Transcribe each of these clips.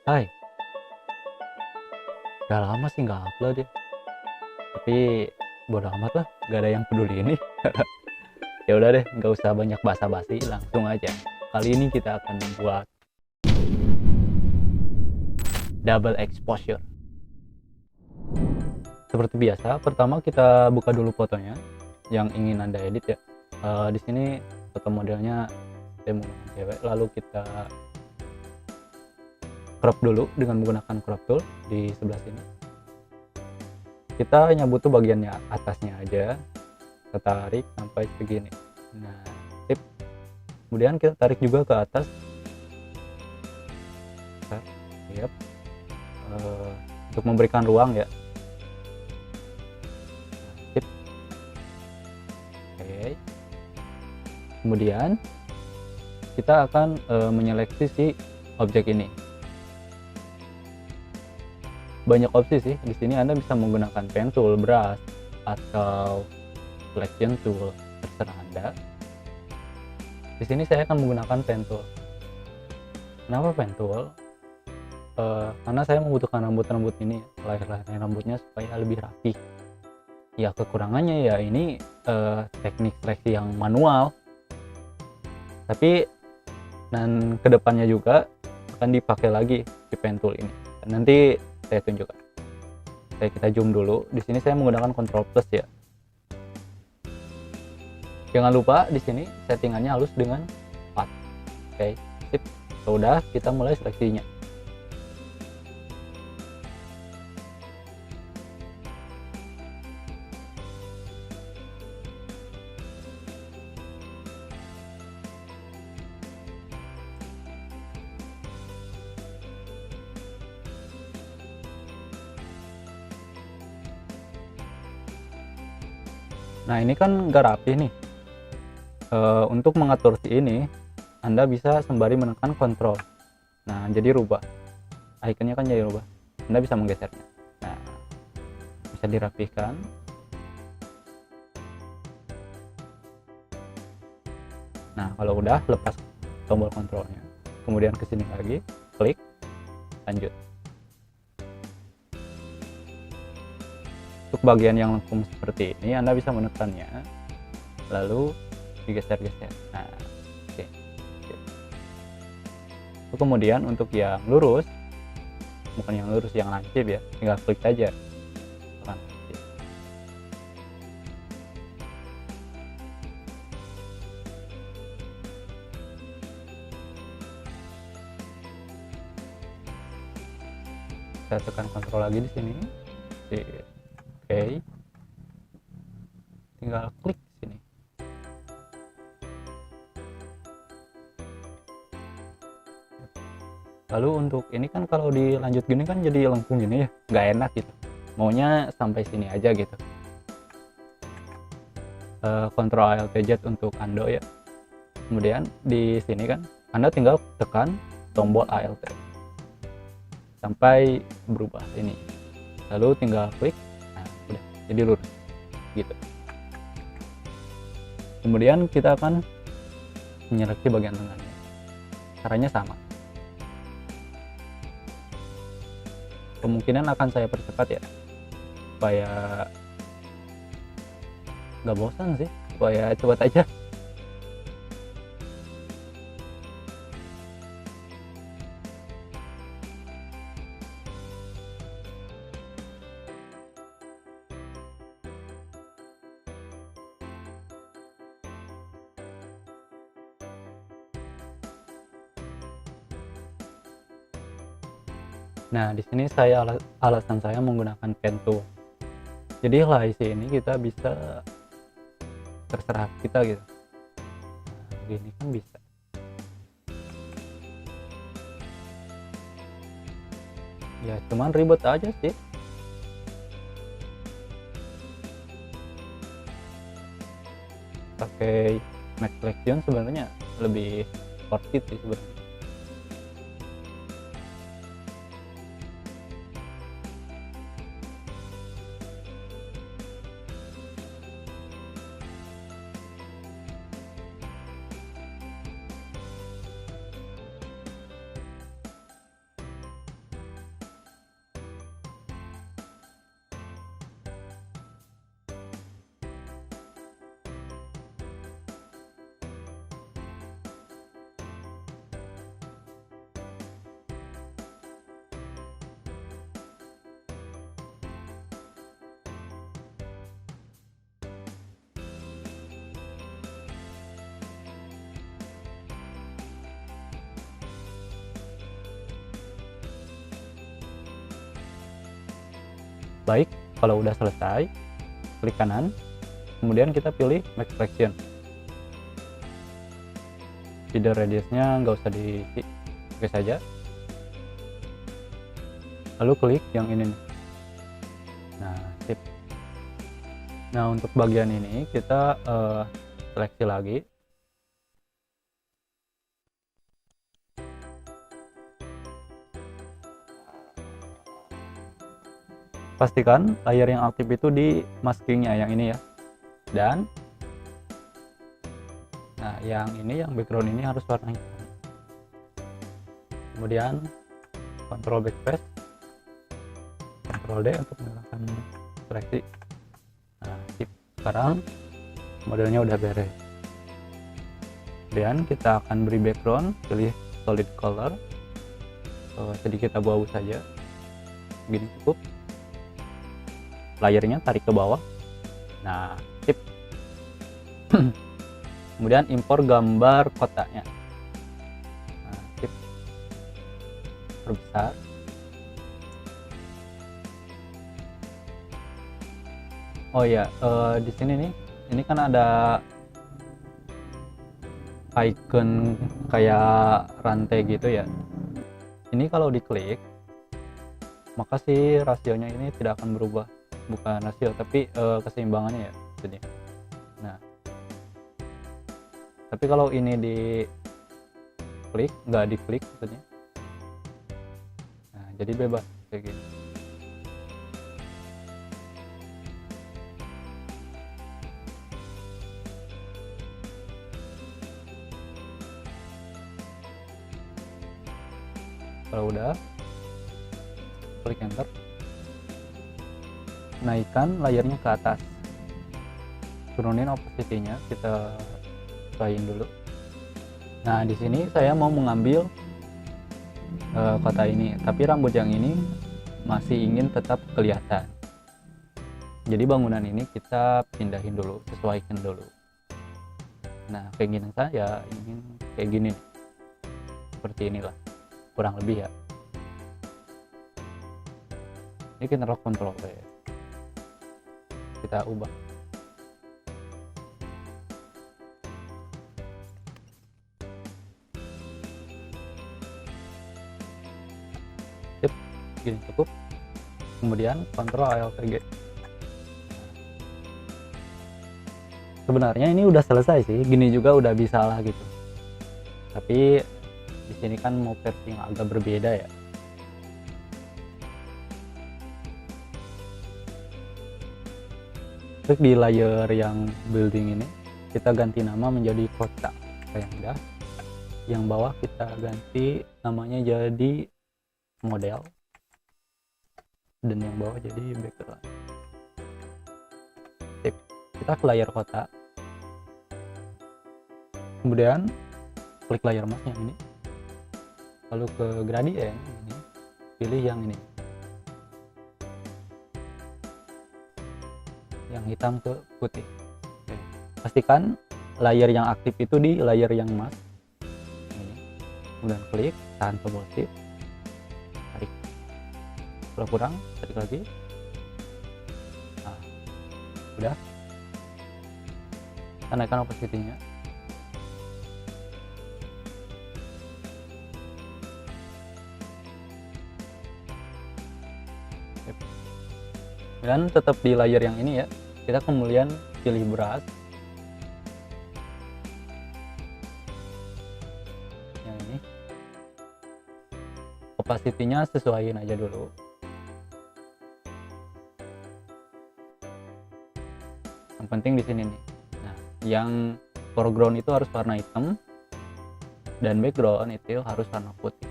Hai, udah lama sih nggak upload ya. Tapi bodo amat lah, gak ada yang peduli ini. Ya udah deh, nggak usah banyak basa-basi, langsung aja. Kali ini kita akan membuat double exposure. Seperti biasa, pertama kita buka dulu fotonya yang ingin Anda edit ya. Di sini foto modelnya saya menggunakan cewek, lalu kita crop dulu dengan menggunakan crop tool di sebelah sini. Kita hanya butuh bagiannya atasnya aja, kita tarik sampai segini. Nah, sip. Kemudian kita tarik juga ke atas. Yep. Untuk memberikan ruang ya. Sip. Oke. Kemudian kita akan menyeleksi si objek ini. Banyak opsi sih. Di sini Anda bisa menggunakan pen tool, brush, atau selection tool, terserah Anda. Di sini saya akan menggunakan pen tool. Kenapa pen tool? Karena saya membutuhkan rambut-rambut ini, layer-layer rambutnya supaya lebih rapi. Ya kekurangannya ya ini teknik seleksi yang manual. Tapi dan kedepannya juga akan dipakai lagi si pen tool ini. Dan nanti saya tunjukkan. Oke, kita zoom dulu. Di sini saya menggunakan Ctrl plus ya. Jangan lupa di sini settingannya halus dengan path. Oke, sip. Sudah, kita mulai seleksinya. Nah, ini kan nggak rapi nih. Untuk mengatur si ini, Anda bisa sembari menekan Ctrl. Nah, jadi rubah. Ikonnya kan jadi rubah. Anda bisa menggesernya. Nah, bisa dirapihkan. Nah, kalau udah, lepas tombol kontrolnya. Kemudian ke sini lagi, klik, lanjut. Untuk bagian yang lengkung seperti ini, Anda bisa menekannya, lalu digeser-geser. Nah, oke. Kemudian untuk yang lurus, bukan yang lurus, yang lancip ya, tinggal klik saja. Saya tekan kontrol lagi di sini. Oke. Tinggal klik sini. Lalu untuk ini kan kalau dilanjut gini kan jadi lengkung gini ya, nggak enak gitu. Maunya sampai sini aja gitu. Ctrl Alt Z untuk undo ya. Kemudian di sini kan Anda tinggal tekan tombol Alt sampai berubah ini. Lalu tinggal klik. Nah, udah jadi lurus gitu. Kemudian kita akan menyeleksi bagian tengahnya. Caranya sama. Kemungkinan akan saya percepat ya, supaya nggak bosan sih, supaya cepat aja. Nah, di sini saya alasan saya menggunakan pen tool. Jadi laisi ini kita bisa terserah kita gitu. Nah, begini kan bisa. Ya, cuman ribet aja sih. Pakai Max Selection sebenarnya lebih worth it sih sebenarnya. Baik, kalau udah selesai, klik kanan, kemudian kita pilih Make Selection. Feeder radiusnya nggak usah diisi, oke saja. Lalu klik yang ini nih. Nah, sip. Nah, untuk bagian ini kita seleksi lagi. Pastikan layer yang aktif itu di maskingnya yang ini ya. Dan nah, yang ini, yang background ini harus warna hitam. Kemudian Ctrl Backspace, Ctrl D untuk melakukan seleksi. Nah, sip. Sekarang modelnya udah beres. Kemudian kita akan beri background, pilih solid color, sedikit abu-abu saja, begini cukup. Layernya tarik ke bawah. Nah, sip. Kemudian impor gambar kotaknya. Nah, sip. Perbesar. Oh ya, di sini nih, ini kan ada icon kayak rantai gitu ya. Ini kalau diklik, maka si rasionya ini tidak akan berubah. Bukan rasio, tapi keseimbangannya ya maksudnya. Nah, tapi kalau ini diklik, nggak diklik maksudnya, nah jadi bebas kayak gini. Kalau udah, klik enter, naikkan layernya ke atas, turunin opacity-nya, kita sesuaiin dulu. Nah, di sini saya mau mengambil kotak ini, tapi rambut yang ini masih ingin tetap kelihatan. Jadi bangunan ini kita pindahin dulu, sesuaikan dulu. Nah, keinginan saya ingin kayak gini nih. Seperti inilah, kurang lebih ya. Ini kita Ctrl V, kita ubah. Sip, gini cukup. Kemudian Ctrl Alt G. Sebenarnya ini udah selesai sih, gini juga udah bisa lah gitu. Tapi di sini kan mau versi yang agak berbeda ya. Klik di layer yang building ini, kita ganti nama menjadi kota kayak udah. Yang bawah kita ganti namanya jadi model, dan yang bawah jadi background. Sip. Kita ke layar kota, kemudian klik layar mask yang ini, lalu ke gradient ini, pilih yang ini, yang hitam ke putih. Oke. Pastikan layer yang aktif itu di layer yang mask ini. Kemudian klik, tahan tombol shift, tarik. Kalau kurang, tarik lagi. Nah, udah. Kita naikkan opacity-nya. Dan tetap di layer yang ini ya, kita kemudian pilih brush yang ini, opacity-nya sesuaiin aja dulu. Yang penting di sini nih. Nah, yang foreground itu harus warna hitam dan background itu harus warna putih.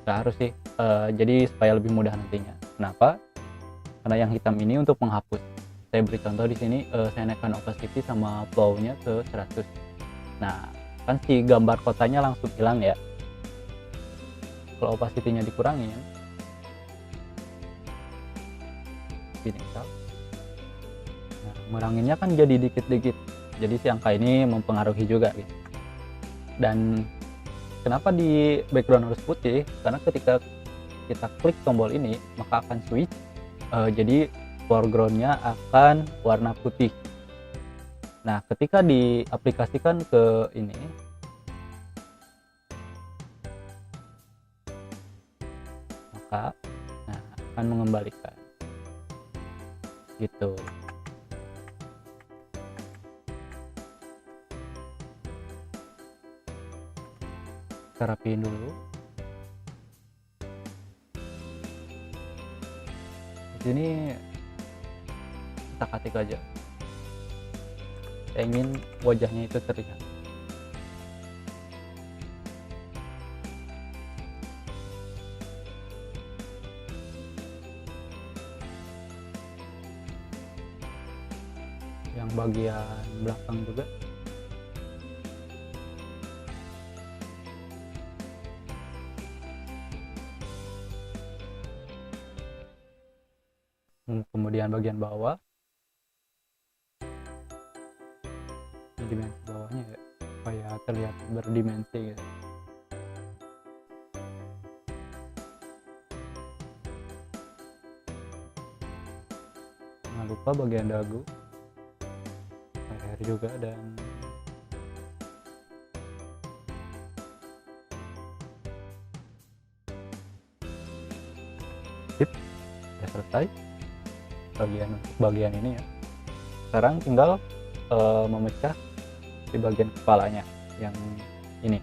Nggak harus sih, jadi supaya lebih mudah nantinya. Kenapa? Karena yang hitam ini untuk menghapus. Saya beri contoh di sini, saya naikkan opacity sama flow-nya ke 100. Nah, kan si gambar kotanya langsung hilang ya. Kalau opacity-nya dikurangin, gini misal. Nah, nguranginnya kan jadi dikit-dikit. Jadi si angka ini mempengaruhi juga gitu. Dan kenapa di background harus putih? Karena ketika kita klik tombol ini, maka akan switch Jadi foregroundnya akan warna putih. Nah, ketika diaplikasikan ke ini, maka akan mengembalikan gitu. Kita rapiin dulu. Di sini kita ketik aja. Saya ingin wajahnya itu terlihat. Yang bagian belakang juga. Kemudian bagian bawah, dimensi bawahnya ya, supaya terlihat berdimensi gitu. Jangan lupa bagian dagu, leher juga, dan sip, sudah selesai bagian ini ya. Sekarang tinggal memecah di bagian kepalanya yang ini.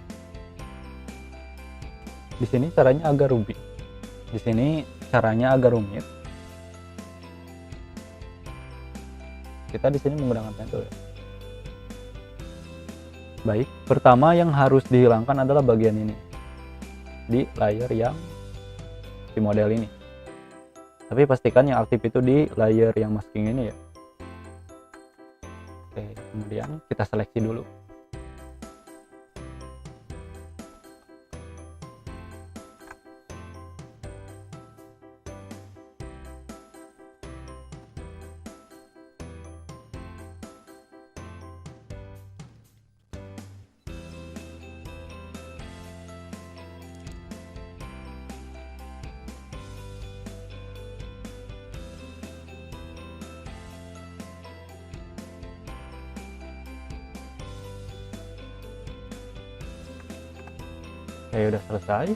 Di sini caranya agak rumit. Di sini caranya agak rumit. Kita di sini menggunakan pentul ya. Baik, pertama yang harus dihilangkan adalah bagian ini di layer yang di model ini. Tapi pastikan yang aktif itu di layer yang masking ini ya. Oke, kemudian kita seleksi dulu. Oke, udah selesai.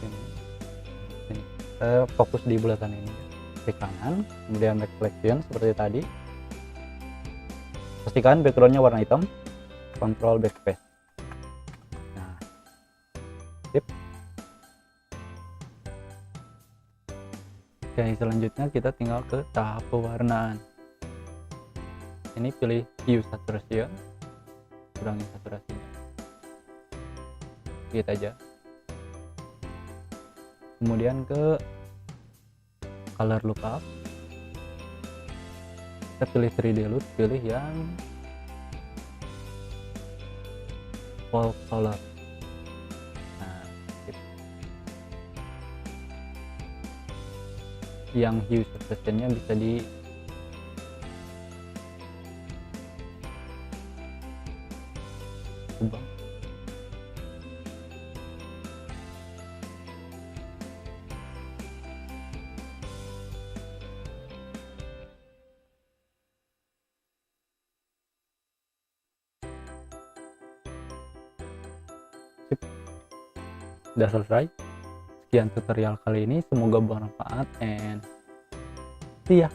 Sini. Saya fokus di bulatan ini. Klik kanan, kemudian back selection seperti tadi. Pastikan backgroundnya warna hitam. Control backspace. Nah, sip. Oke, selanjutnya kita tinggal ke tahap pewarnaan. Ini pilih hue saturation, kurangi saturasinya gitu aja. Kemudian ke color lookup, kita pilih 3D look, pilih yang full color. Nah, gitu. Yang hue saturationnya bisa di ubah. Sip. Sudah selesai. Sekian tutorial kali ini, semoga bermanfaat and see ya.